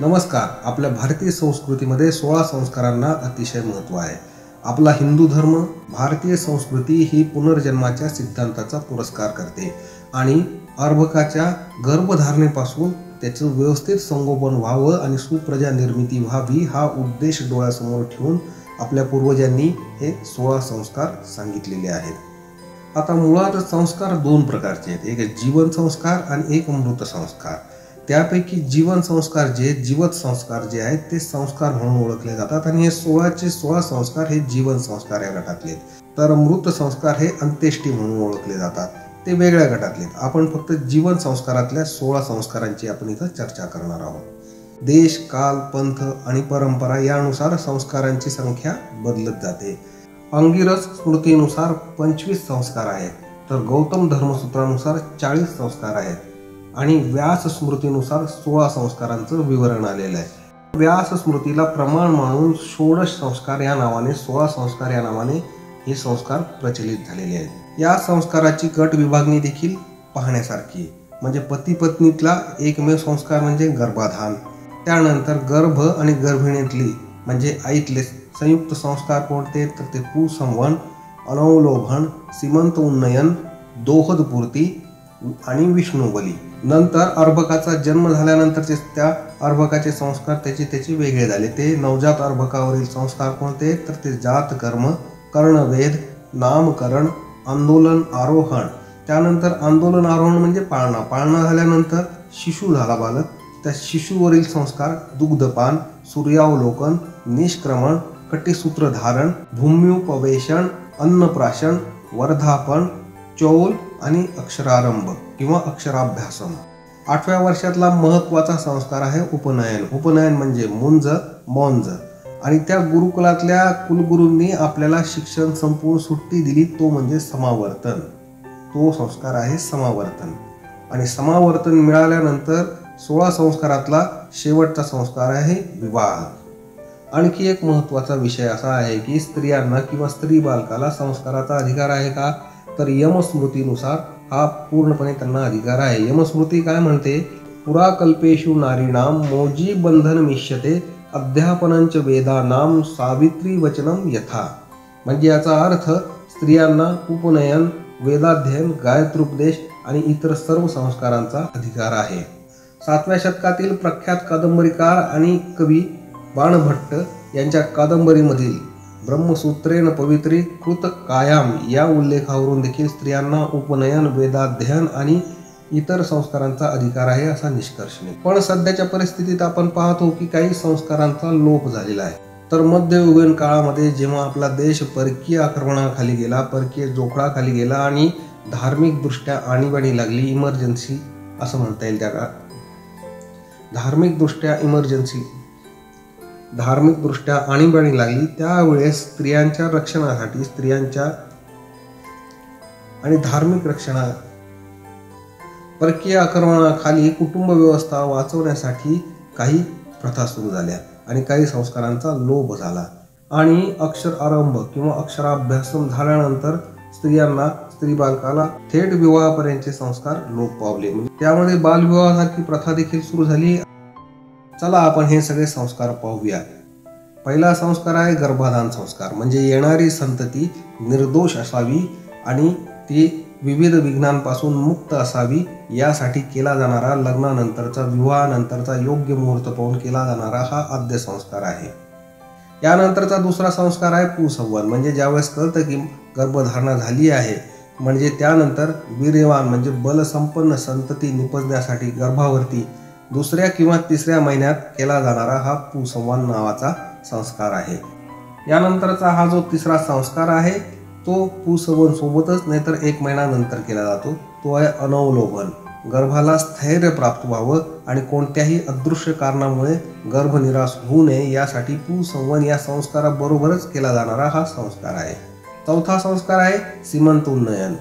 नमस्कार. आपल्या भारतीय संस्कृतीमध्ये 16 संस्कारांना अतिशय महत्त्व आहे. आपला हिंदू धर्म, भारतीय संस्कृती ही पुनर्जन्माच्या सिद्धांताचा पुरस्कार करते आणि अर्भकाच्या गर्भधारणेपासून त्याचं व्यवस्थित संगोपन व्हावं आणि सुप्रजा निर्मिती व्हावी हा उद्देश डोळ्यासमोर ठेवून आपल्या पूर्वजांनी हे 16 संस्कार सांगितलेले आहेत. आता मुळात संस्कार दोन प्रकारचे आहेत, एक जीवन संस्कार आणि एक मृत संस्कार. त्यापैकी जीवन संस्कार जीवत संस्कार जे आहेत ते संस्कार म्हणून ओळखले जातात आणि हे 16चे 16 संस्कार हे जीवन संस्कार या गटातले. तर मृत संस्कार हे अंत्येष्टी म्हणून ओळखले जातात, ते वेगळ्या गटातले. आपण फक्त जीवन संस्कारातल्या 16 संस्कारांची आपण इथं चर्चा करणार आहोत. देश, काल, पंथ आणि परंपरा यानुसार संस्कारांची संख्या बदलत जाते. अंगिरस स्मृतीनुसार 25 संस्कार आहेत, तर गौतम धर्मसूत्रानुसार 40 संस्कार आहेत आणि व्यास स्मृतीनुसार 16 संस्कारांचं विवरण आलेलं आहे. व्यास स्मृतीला प्रमाण मानून षोडश संस्कार या नावाने 16 संस्कार या नावाने हे संस्कार प्रचलित झालेले आहेत. या संस्काराची गट विभागणी देखील पाहण्यासारखी आहे. म्हणजे पती पत्नीतला एकमेव संस्कार म्हणजे गर्भाधान. त्यानंतर गर्भ आणि गर्भिणीतली म्हणजे आईतले संयुक्त संस्कार कोणते, तर ते पुसंवन, अनवलोभन, सीमंत उन्नयन, दोहदपूर्ती आणि विष्णुबली. नंतर अर्भकाचा जन्म झाल्यानंतरचे त्या अर्भकाचे संस्कार त्याचे वेगळे झाले. ते नवजात अर्भकावरील संस्कार कोणते, तर ते जात कर्म, कर्णवेध, नामकरण, आंदोलन आरोहण. त्यानंतर आंदोलन आरोहण म्हणजे पाळणा झाल्यानंतर शिशु झाला बालक, त्या शिशुवरील संस्कार दुग्धपान, सूर्यावलोकन, निष्क्रमण, कटीसूत्र धारण, भूम्युपवेशन, अन्नप्राशन, वर्धापन, चौल आणि अक्षरारंभ किंवा अक्षराभ्यासम. 8व्या वर्षातला महत्त्वाचा संस्कार आहे उपनयन. उपनयन म्हणजे मुंज, मौंज. आणि त्या गुरुकुलातल्या कुलगुरूंनी आपल्याला शिक्षण संपवून सुट्टी दिली, तो म्हणजे समावर्तन. तो संस्कार आहे समावर्तन. आणि समावर्तन मिळाल्यानंतर 16 संस्कारातला शेवटचा संस्कार आहे विवाह. आणखी एक महत्त्वाचा विषय असा आहे की स्त्रियांना किंवा स्त्री बालकाला संस्काराचा अधिकार आहे का, तर यमस्मृतीनुसार हा पूर्णपणे त्यांना अधिकार आहे. यमस्मृती काय म्हणते, पुराकल्पेषु नारीणाम मौजी बंधन मिष्यते अध्यापनंच वेदानाम सावित्री वचनम यथा. म्हणजे याचा अर्थ स्त्रियांना उपनयन, वेदाध्ययन, गायत्रोपदेश आणि इतर सर्व संस्कारांचा अधिकार आहे. 7व्या शतकातील प्रख्यात कादंबरीकार आणि कवी बाणभट्ट यांच्या कादंबरीमधील ब्रह्मसूत्रेण पवित्री कृत कायाम या उल्लेखावरून देखील स्त्रियांना उपनयन, वेदाध्ययन आणि इतर संस्कारांचा अधिकार आहे असा निष्कर्ष नाही. पण सध्याच्या परिस्थितीत आपण पाहतो की काही संस्कारांचा लोप झालेला आहे. तर मध्ययुगीन काळामध्ये जेव्हा आपला देश परकीय आक्रमणाखाली गेला, परकीय जोखडाखाली गेला आणि धार्मिक दृष्ट्या आणीबाणी लागली, इमर्जन्सी असं म्हणता येईल त्या काळात, धार्मिक दृष्ट्या आणीबाणी लागली, त्यावेळेस स्त्रियांच्या रक्षणासाठी, स्त्रियांच्या आणि धार्मिक रक्षणा, परकीय आक्रमणाखाली कुटुंब व्यवस्था वाचवण्यासाठी काही प्रथा सुरू झाल्या आणि काही संस्कारांचा लोप झाला. आणि अक्षर आरंभ किंवा अक्षराभ्यासम झाल्यानंतर स्त्रियांना, स्त्री बालकाला थेट विवाहापर्यंतचे संस्कार लोप पावले. त्यामध्ये बालविवाहासारखी प्रथा देखील सुरू झाली. चला आपण हे सगळे संस्कार पाहूया. पहिला संस्कार आहे गर्भाधान संस्कार. म्हणजे येणारी संतती निर्दोष असावी आणि ती विविध विघ्नांपासून मुक्त असावी यासाठी केला जाणारा लग्नानंतरचा, विवाहानंतरचा योग्य मुहूर्त पाहून केला जाणारा हा आद्य संस्कार आहे. यानंतरचा दुसरा संस्कार आहे पुसंवन. म्हणजे ज्यावेळेस कळतं की गर्भधारणा झाली आहे, म्हणजे त्यानंतर वीर्यवान म्हणजे बलसंपन्न संतती निपजण्यासाठी गर्भावरती 2ऱ्या किंवा 3ऱ्या महिन्यात केला जाणारा हा पुसंवन नावाचा संस्कार आहे. यानंतरचा हा जो तिसरा संस्कार आहे तो पुसंवन सोबतच नाहीतर 1 महिन्यानंतर केला जातो, तो आहे अनवलोभन. गर्भाला स्थैर्य प्राप्त व्हावं आणि कोणत्याही अदृश्य कारणामुळे गर्भनिराश होऊ नये यासाठी पुसंवन या संस्काराबरोबरच केला जाणारा हा संस्कार आहे. चौथा संस्कार आहे सीमंत उन्नयन.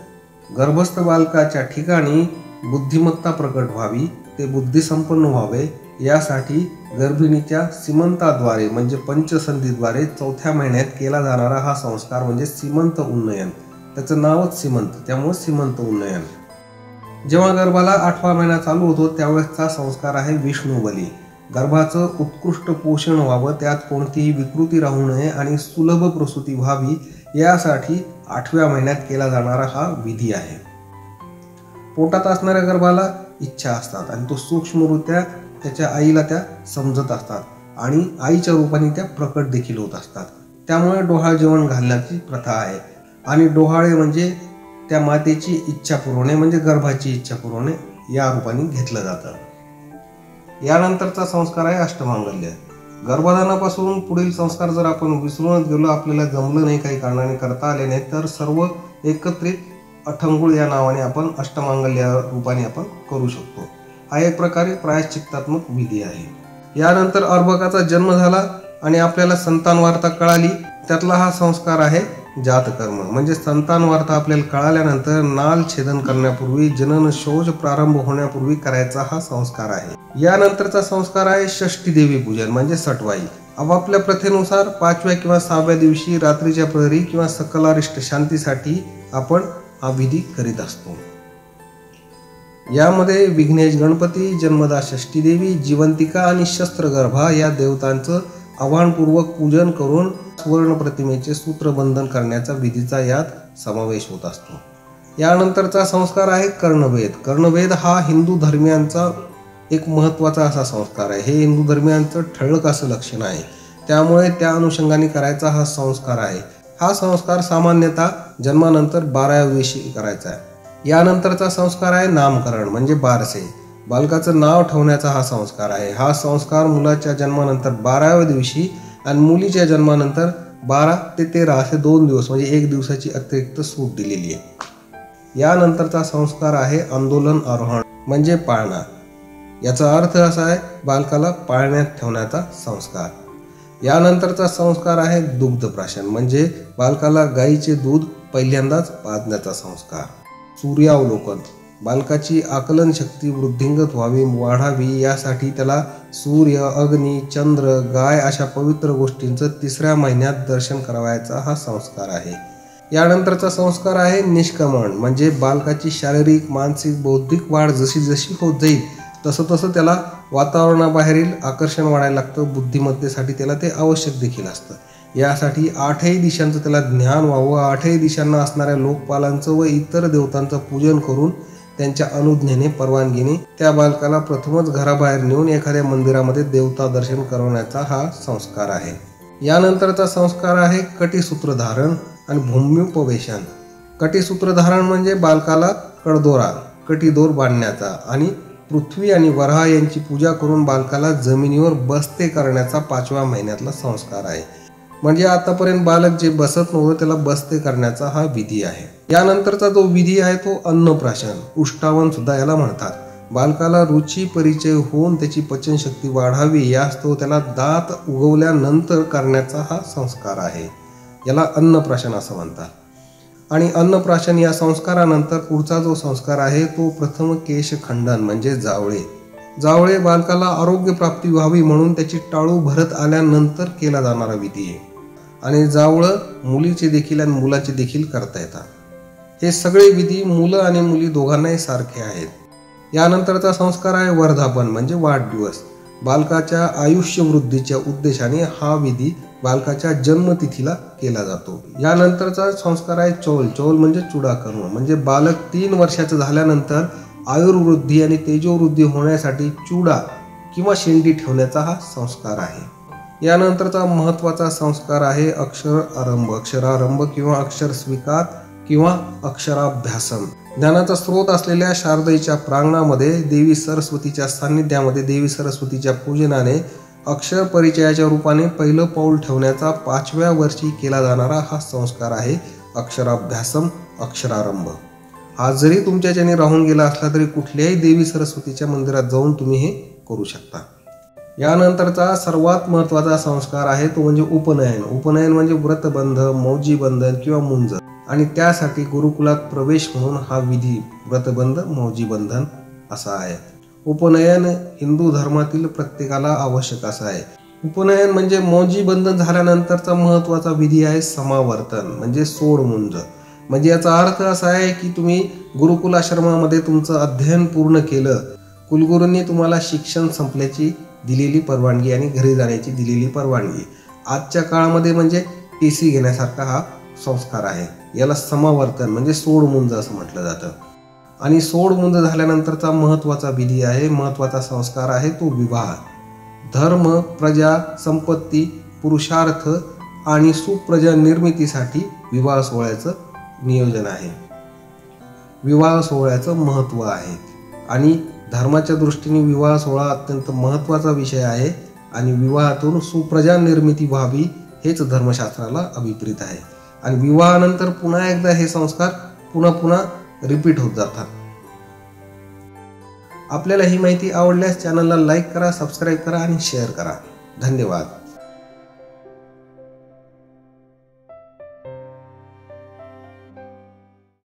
गर्भस्थ बालकाच्या ठिकाणी बुद्धिमत्ता प्रकट व्हावी, ते बुद्धिसंपन्न व्हावे यासाठी गर्भिणीच्या सीमंताद्वारे म्हणजे पंचसंधीद्वारे 4थ्या महिन्यात केला जाणारा हा संस्कार म्हणजे सीमंत उन्नयन. त्याचं नावच सीमंत, त्यामुळे सीमंत उन्नयन. जेव्हा गर्भाला 8वा महिना चालू होतो त्यावेळेसचा संस्कार आहे विष्णुबली. गर्भाचं उत्कृष्ट पोषण व्हावं, त्यात कोणतीही विकृती राहू नये आणि सुलभ प्रसूती व्हावी यासाठी 8व्या महिन्यात केला जाणारा हा विधी आहे. पोटात असणाऱ्या गर्भाला इच्छा असतात आणि तो सूक्ष्मरित्या त्याच्या आईला त्या समजत असतात आणि आईच्या रूपाने त्या प्रकट देखील होत असतात. त्यामुळे डोहाळ जेवण घालण्याची प्रथा आहे आणि डोहाळे म्हणजे त्या मातेची इच्छा पुरवणे, म्हणजे गर्भाची इच्छा पुरवणे या रूपाने घेतलं जातं. यानंतरचा संस्कार आहे अष्टमांगल्य. गर्भधारणापासून पुढील संस्कार जर आपण विसरूनच गेलो, आपल्याला जमलं नाही, काही कारणाने करता आले नाही, तर सर्व एकत्रित अठंगुळ या नावाने आपण अष्टमांगल्य रूपाने आपण करू शकतो. हा एक प्रकारे प्रायश्चित्तात्मक विधी आहे. यानंतर अर्भकाचा जन्म झाला आणि आपल्याला संतान वार्ता कळाली, त्यातला हा संस्कार आहे जातकर्म. म्हणजे संतान वार्ता आपल्याला कळाल्यानंतर नाल छेदन करण्यापूर्वी, जनन शौच प्रारंभ होण्यापूर्वी करायचा हा संस्कार आहे. यानंतरचा संस्कार आहे षष्ठी देवी पूजन म्हणजे सटवाई. आपापल्या प्रथेनुसार 5व्या किंवा 6व्या दिवशी रात्रीच्या प्रहरी किंवा सकलारिष्ट शांतीसाठी आपण हा विधी करीत असतो. यामध्ये विघ्नेश गणपती, जन्मदा षष्ठी देवी, जीवंतिका आणि शस्त्रगर्भा या देवतांचं आव्हानपूर्वक पूजन करून सुवर्ण प्रतिमेचे सूत्रबंधन करण्याचा विधीचा यात समावेश होत असतो. यानंतरचा संस्कार आहे कर्णभेद. कर्णभेद हा हिंदू धर्मियांचा एक महत्त्वाचा असा संस्कार आहे. हे हिंदू धर्मियांचं ठळक असं लक्षण आहे, त्यामुळे त्या अनुषंगाने करायचा हा संस्कार आहे. हा संस्कार सामान्यतः जन्मानंतर 12व्या दिवशी करायचा आहे. यानंतरचा संस्कार आहे नामकरण म्हणजे बारसे. बालकाचं नाव ठेवण्याचा हा संस्कार आहे. हा संस्कार मुलाच्या जन्मानंतर 12व्या दिवशी आणि मुलीच्या जन्मानंतर 12 ते 13 असे 2 दिवस म्हणजे 1 दिवसाची अतिरिक्त सूट दिलेली आहे. यानंतरचा संस्कार आहे आंदोलन आरोहण म्हणजे पाळणा. याचा अर्थ असा आहे बालकाला पाळण्यात ठेवण्याचा संस्कार. यानंतरचा संस्कार आहे दुग्धप्राशन म्हणजे बालकाला गाईचे दूध पहिल्यांदाच पाजण्याचा संस्कार. सूर्यावलोकन बालकाची आकलन शक्ती वृद्धिंगत व्हावी, वाढावी यासाठी त्याला सूर्य, अग्नी, चंद्र, गाय अशा पवित्र गोष्टींचं 3ऱ्या महिन्यात दर्शन करावायचा हा संस्कार आहे. यानंतरचा संस्कार आहे निष्क्रमण म्हणजे बालकाची शारीरिक, मानसिक, बौद्धिक वाढ जशी जशी होत जाईल तसं तसं त्याला वातावरणाबाहेरील आकर्षण वाढायला लागतं. बुद्धिमत्तेसाठी त्याला ते आवश्यक देखील असतं. यासाठी 8ही दिशांचं त्याला ज्ञान व्हावं, 8ही दिशांना असणाऱ्या लोकपालांचं व इतर देवतांचं पूजन करून त्यांच्या अनुज्ञेने, परवानगीने त्या बालकाला प्रथमच घराबाहेर नेऊन एखाद्या मंदिरामध्ये देवता दर्शन करवण्याचा हा संस्कार आहे. यानंतरचा संस्कार आहे कटीसूत्र धारण आणि भूम्युपवेशन. कटीसूत्र धारण म्हणजे बालकाला कटीदोर बांधण्याचा आणि पृथ्वी आणि वराह यांची पूजा करून बालकाला जमिनीवर बसते करण्याचा 5व्या महिन्यातला संस्कार आहे. म्हणजे आतापर्यंत बालक जे बसत नव्हतं त्याला बसते करण्याचा हा विधी आहे. यानंतरचा जो विधी आहे तो अन्नप्राशन, उष्टावण सुद्धा याला म्हणतात. बालकाला रुची परिचय होऊन त्याची पचनशक्ती वाढावी यास्तव त्याला दात उगवल्यानंतर करण्याचा हा संस्कार आहे. याला अन्नप्राशन असं म्हणतात. आणि अन्नप्राशन या संस्कारानंतर पुढचा जो संस्कार आहे तो प्रथम केशखंडन म्हणजे जावळे बालकाला आरोग्य प्राप्ती व्हावी म्हणून त्याची टाळू भरत आल्यानंतर केला जाणारा विधी आहे. आणि जावळं मुलीचे देखील आणि मुलाचे देखील करता येतात. हे सगळे विधी मुलं आणि मुली दोघांनाही सारखे आहेत. यानंतरचा संस्कार आहे वर्धापन म्हणजे वाढदिवस. बालकाच्या आयुष्य वृद्धीच्या उद्देशाने हा विधी बालकाच्या जन्मतिथीला केला जातो. यानंतरचा संस्कार आहे चौल म्हणजे चुडाकर्म म्हणजे बालक 3 वर्षाचं झाल्यानंतर आयुर्वृद्धी आणि तेजोवृद्धी होण्यासाठी चुडा किंवा शेंडी ठेवण्याचा हा संस्कार आहे. यानंतरचा महत्त्वाचा संस्कार आहे अक्षरारंभ किंवा अक्षर स्वीकार किंवा अक्षराभ्यासम. ज्ञानाचा स्रोत असलेल्या शारदेच्या प्रांगणामध्ये देवी सरस्वतीच्या सान्निध्यामध्ये देवी सरस्वतीच्या पूजनाने अक्षर परिचयाच्या रूपाने पहिलं पाऊल ठेवण्याचा 5व्या वर्षी केला जाणारा हा संस्कार आहे अक्षराभ्यासम, अक्षरारंभ. हा जरी तुमच्याच्याने राहून गेला असला तरी कुठल्याही देवी सरस्वतीच्या मंदिरात जाऊन तुम्ही हे करू शकता. यानंतरचा सर्वात महत्त्वाचा संस्कार आहे तो म्हणजे उपनयन. उपनयन म्हणजे व्रतबंध, मौजीबंधन किंवा मुंज आणि त्यासाठी गुरुकुलात प्रवेश म्हणून हा विधी व्रतबंध, मौजीबंधन असा आहे. उपनयन हिंदू धर्मातील प्रत्येकाला आवश्यक असं आहे. उपनयन म्हणजे मौजीबंधन झाल्यानंतरचा महत्त्वाचा विधी आहे समावर्तन म्हणजे सोडमुंज. म्हणजे याचा अर्थ असा आहे की तुम्ही गुरुकुल आश्रमामध्ये तुमचं अध्ययन पूर्ण केलं, कुलगुरूंनी तुम्हाला शिक्षण संपल्याची दिलेली परवानगी आणि घरी जाण्याची दिलेली परवानगी. आजच्या काळामध्ये म्हणजे TC घेण्यासारखा हा संस्कार आहे. याला समावर्तन म्हणजे सोडमुंज असं म्हटलं जातं. आणि सोडमुंज झाल्यानंतरचा महत्त्वाचा विधी आहे, महत्त्वाचा संस्कार आहे तो विवाह. धर्म, प्रजा, संपत्ती, पुरुषार्थ आणि सुप्रजा निर्मितीसाठी विवाह सोहळ्याचं नियोजन आहे. विवाह सोहळ्याचं महत्त्व आहे आणि धर्माच्या दृष्टीने विवाह सोहळा अत्यंत महत्त्वाचा विषय आहे आणि विवाहातून सुप्रजा निर्मिती व्हावी हेच धर्मशास्त्राला अभिप्रेत आहे. आणि विवाहानंतर पुन्हा एकदा हे संस्कार पुन्हा रिपीट होत जातात. आपल्याला ही माहिती आवडल्यास चॅनलला लाईक करा, सबस्क्राईब करा आणि शेअर करा. धन्यवाद.